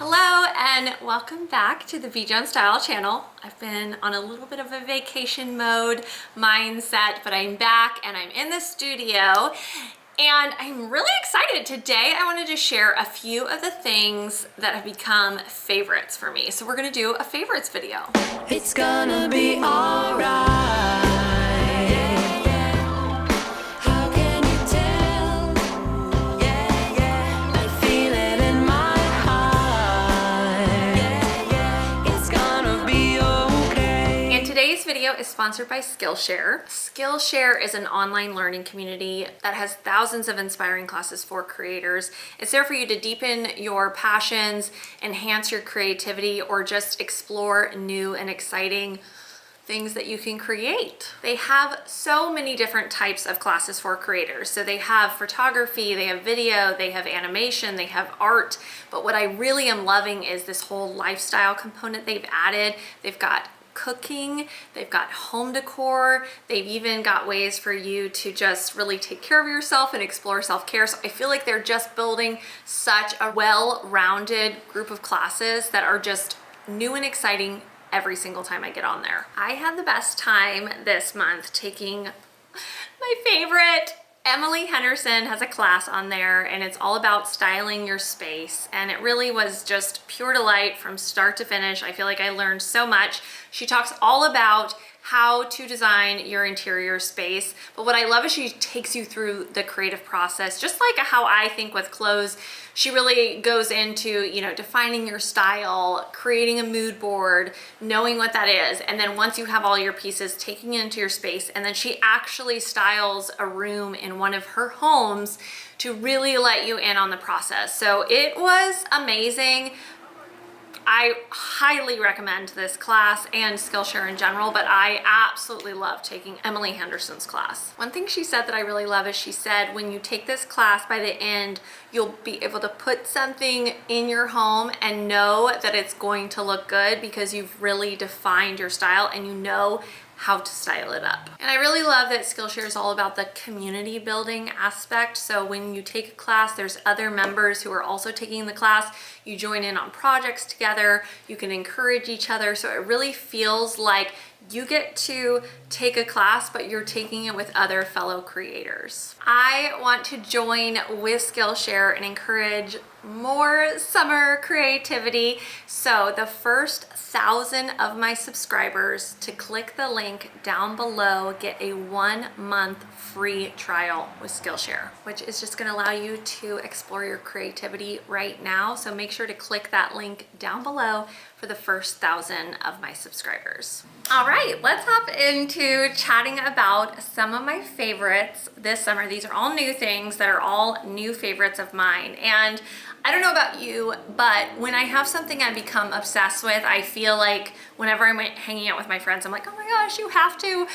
Hello and welcome back to the BJONESSTYLE channel. I've been on a little bit of a vacation mode mindset, but I'm back and I'm in the studio and I'm really excited. Today I wanted to share a few of the things that have become favorites for me. So we're gonna do a favorites video. It's gonna be alright. Today's video is sponsored by Skillshare. Skillshare is an online learning community that has thousands of inspiring classes for creators. It's there for you to deepen your passions, enhance your creativity, or just explore new and exciting things that you can create. They have so many different types of classes for creators. So they have photography, they have video, they have animation, they have art. But what I really am loving is this whole lifestyle component they've added. They've got cooking, they've got home decor, they've even got ways for you to just really take care of yourself and explore self-care. So I feel like they're just building such a well-rounded group of classes that are just new and exciting every single time I get on there. I had the best time this month taking my favorite. Emily Henderson has a class on there and it's all about styling your space, and it really was just pure delight from start to finish. I feel like I learned so much. She talks all about how to design your interior space, but what I love is she takes you through the creative process, just like how I think with clothes. She really goes into, defining your style, creating a mood board, knowing what that is, and then once you have all your pieces, taking it into your space, and then she actually styles a room in one of her homes to really let you in on the process. So it was amazing. I highly recommend this class and Skillshare in general, but I absolutely love taking Emily Henderson's class. One thing she said that I really love is she said when you take this class, by the end, you'll be able to put something in your home and know that it's going to look good because you've really defined your style and you know how to style it up. And I really love that Skillshare is all about the community building aspect. So when you take a class, there's other members who are also taking the class. You join in on projects together, you can encourage each other. So it really feels like you get to take a class, but you're taking it with other fellow creators. I want to join with Skillshare and encourage more summer creativity. So the first 1,000 of my subscribers to click the link down below get a 1-month free trial with Skillshare, which is just gonna allow you to explore your creativity right now. So make sure to click that link down below for the first 1,000 of my subscribers. All right, let's hop into chatting about some of my favorites this summer. These are all new things that are all new favorites of mine. And I don't know about you, but when I have something I become obsessed with, I feel like whenever I'm hanging out with my friends, I'm like, oh my gosh, you have to,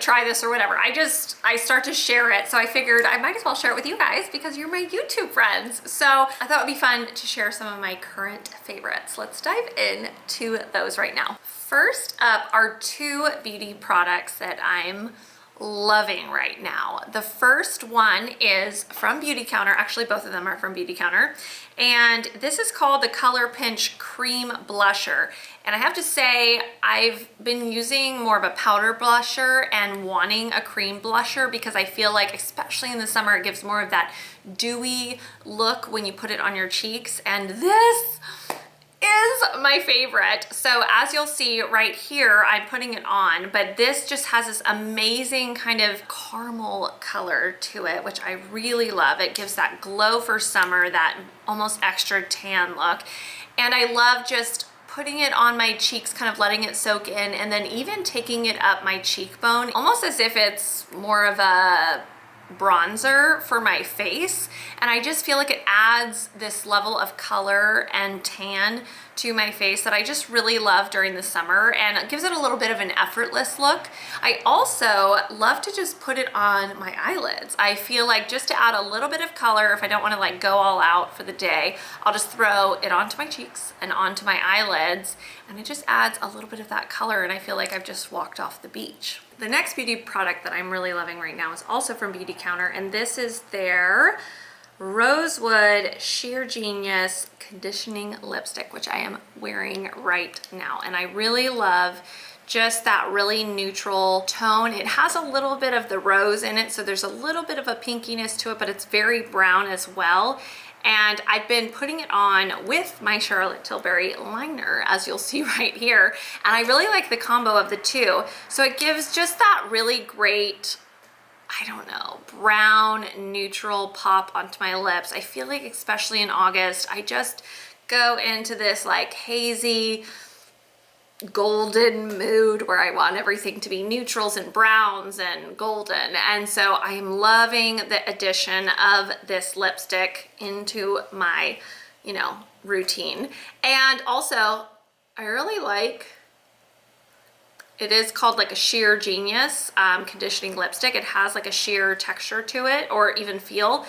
try this or whatever. I start to share it. So I figured I might as well share it with you guys because you're my YouTube friends. So I thought it would be fun to share some of my current favorites. Let's dive into those right now. First up are 2 beauty products that I'm loving right now. The first one is from Beauty Counter. Actually, both of them are from Beauty Counter. And this is called the Color Pinch Cream Blusher. And I have to say, I've been using more of a powder blusher and wanting a cream blusher because I feel like, especially in the summer, it gives more of that dewy look when you put it on your cheeks. And this is my favorite. So as you'll see right here, I'm putting it on, but this just has this amazing kind of caramel color to it, which I really love. It gives that glow for summer, that almost extra tan look. And I love just putting it on my cheeks, kind of letting it soak in, and then even taking it up my cheekbone, almost as if it's more of a bronzer for my face. And I just feel like it adds this level of color and tan to my face that I just really love during the summer, and it gives it a little bit of an effortless look. I also love to just put it on my eyelids. I feel like just to add a little bit of color, if I don't want to like go all out for the day, I'll just throw it onto my cheeks and onto my eyelids, and it just adds a little bit of that color, and I feel like I've just walked off the beach. The next beauty product that I'm really loving right now is also from Beauty Counter, and this is their Rosewood Sheer Genius Conditioning Lipstick, which I am wearing right now. And I really love just that really neutral tone. It has a little bit of the rose in it, so there's a little bit of a pinkiness to it, but it's very brown as well. And I've been putting it on with my Charlotte Tilbury liner, as you'll see right here. And I really like the combo of the two. So it gives just that really great, I don't know, brown neutral pop onto my lips. I feel like especially in August, I just go into this like hazy, golden mood where I want everything to be neutrals and browns and golden. And so I am loving the addition of this lipstick into my, you know, routine. And also I really like, it is called like a Sheer Genius conditioning lipstick. It has like a sheer texture to it, or even feels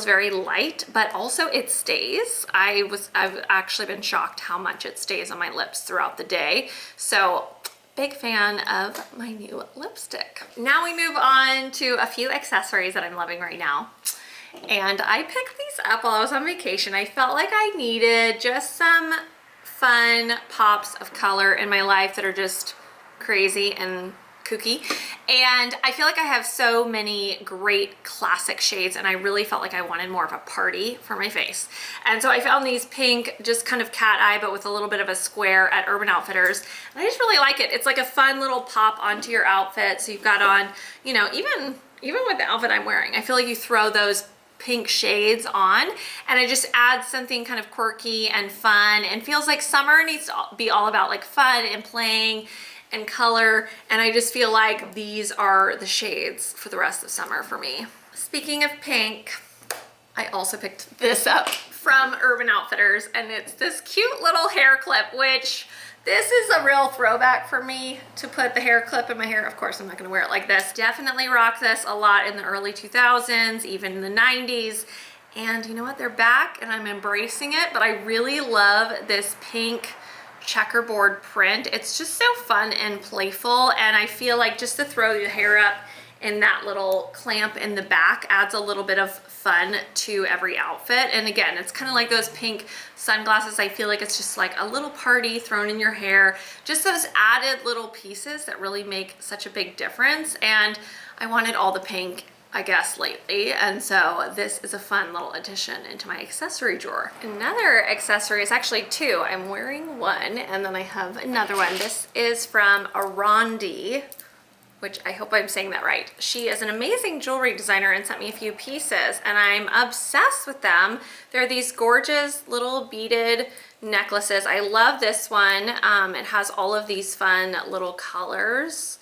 very light, but also it stays. I've actually been shocked how much it stays on my lips throughout the day. So big fan of my new lipstick. Now we move on to a few accessories that I'm loving right now. And I picked these up while I was on vacation. I felt like I needed just some fun pops of color in my life that are just crazy and kooky. And I feel like I have so many great classic shades, and I really felt like I wanted more of a party for my face. And so I found these pink, just kind of cat eye, but with a little bit of a square at Urban Outfitters. And I just really like it. It's like a fun little pop onto your outfit. So you've got on, you know, even with the outfit I'm wearing, I feel like you throw those pink shades on and it just adds something kind of quirky and fun, and feels like summer needs to be all about like fun and playing and color, and I just feel like these are the shades for the rest of summer for me. Speaking of pink, I also picked this up from Urban Outfitters, and it's this cute little hair clip, which this is a real throwback for me to put the hair clip in my hair. Of course, I'm not gonna wear it like this. Definitely rocked this a lot in the early 2000s, even in the 90s. And you know what, they're back and I'm embracing it, but I really love this pink checkerboard print. It's just so fun and playful, and I feel like just to throw your hair up in that little clamp in the back adds a little bit of fun to every outfit. And again, it's kind of like those pink sunglasses. I feel like it's just like a little party thrown in your hair, just those added little pieces that really make such a big difference. And I wanted all the pink, I guess, lately, and so this is a fun little addition into my accessory drawer. Another accessory is actually two. I'm wearing one and then I have another one. This is from Arondi, which I hope I'm saying that right. She is an amazing jewelry designer and sent me a few pieces, and I'm obsessed with them. They're these gorgeous little beaded necklaces. I love this one. It has all of these fun little colors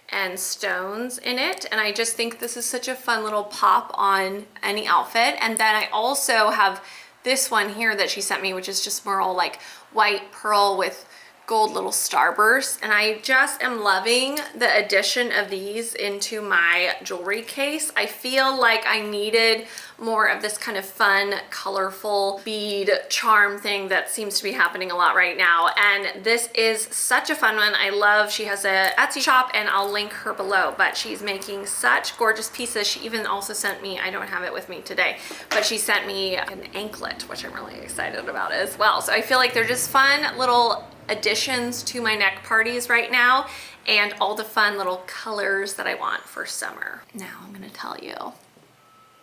and stones in it, and I just think this is such a fun little pop on any outfit. And then I also have this one here that she sent me, which is just more all like white pearl with gold little starbursts, and I just am loving the addition of these into my jewelry case. I feel like I needed more of this kind of fun, colorful bead charm thing that seems to be happening a lot right now, and this is such a fun one. I love, she has a Etsy shop and I'll link her below, but she's making such gorgeous pieces. She even also sent me, I don't have it with me today, but she sent me an anklet, which I'm really excited about as well. So I feel like they're just fun little additions to my neck parties right now, and all the fun little colors that I want for summer. Now I'm gonna tell you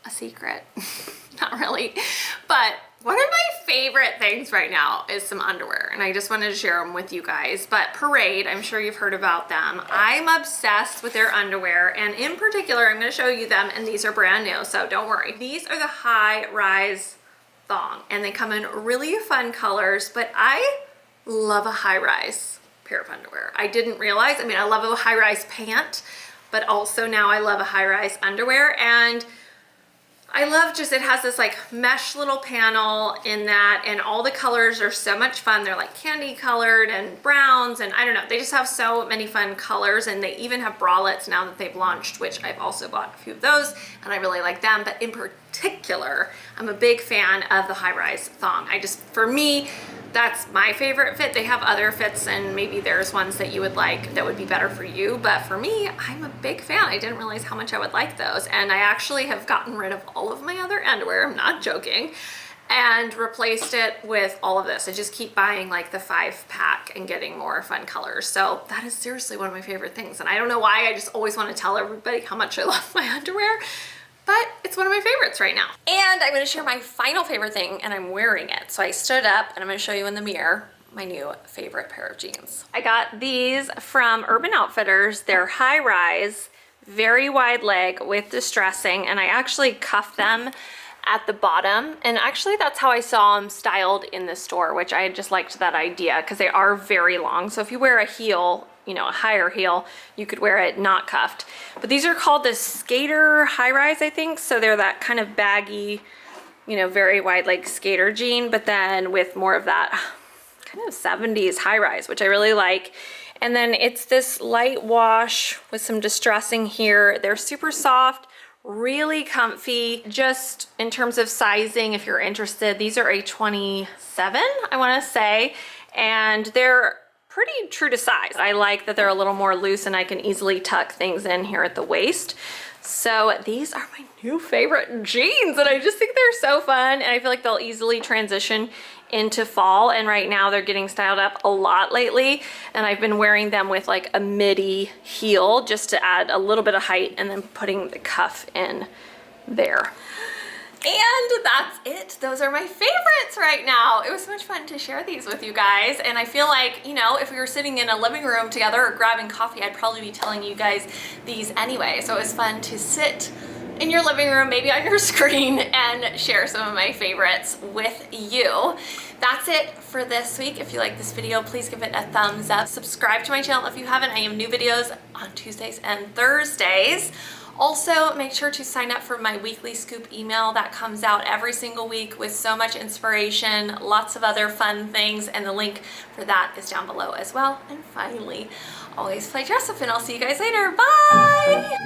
a secret. Not really, but one of my favorite things right now is some underwear, and I just wanted to share them with you guys. But Parade, I'm sure you've heard about them. I'm obsessed with their underwear, and in particular, I'm gonna show you them, and these are brand new, so don't worry. These are the high-rise thong, and they come in really fun colors, but I love a high-rise pair of underwear. I didn't realize, I mean, I love a high-rise pant, but also now I love a high-rise underwear. And I love just, it has this like mesh little panel in that, and all the colors are so much fun. They're like candy colored and browns, and I don't know, they just have so many fun colors. And they even have bralettes now that they've launched, which I've also bought a few of those, and I really like them. But in particular, I'm a big fan of the high-rise thong. For me, that's my favorite fit. They have other fits and maybe there's ones that you would like that would be better for you. But for me, I'm a big fan. I didn't realize how much I would like those. And I actually have gotten rid of all of my other underwear, I'm not joking, and replaced it with all of this. I just keep buying like the 5-pack and getting more fun colors. So that is seriously one of my favorite things. And I don't know why, I just always want to tell everybody how much I love my underwear, but it's one of my favorites right now. And I'm gonna share my final favorite thing, and I'm wearing it. So I stood up and I'm gonna show you in the mirror my new favorite pair of jeans. I got these from Urban Outfitters. They're high rise, very wide leg with distressing, and I actually cuffed them at the bottom, and actually that's how I saw them styled in the store, which I just liked that idea because they are very long. So if you wear a heel, you know, a higher heel, you could wear it not cuffed. But these are called the skater high rise, I think. So they're that kind of baggy, you know, very wide leg skater jean, but then with more of that kind of 70s high rise, which I really like. And then it's this light wash with some distressing here. They're super soft, really comfy. Just in terms of sizing, if you're interested, these are a 27, I want to say, and they're pretty true to size. I like that they're a little more loose and I can easily tuck things in here at the waist. So these are my new favorite jeans, and I just think they're so fun, and I feel like they'll easily transition into fall. And right now they're getting styled up a lot lately, and I've been wearing them with like a midi heel just to add a little bit of height, and then putting the cuff in there. And that's it. Those are my favorites right now. It was so much fun to share these with you guys. And I feel like, you know, if we were sitting in a living room together or grabbing coffee, I'd probably be telling you guys these anyway. So it was fun to sit in your living room, maybe on your screen, and share some of my favorites with you. That's it for this week. If you like this video, please give it a thumbs up. Subscribe to my channel if you haven't. I have new videos on Tuesdays and Thursdays. Also, make sure to sign up for my weekly scoop email that comes out every single week with so much inspiration, lots of other fun things, and the link for that is down below as well. And finally, always play dress up, and I'll see you guys later. Bye!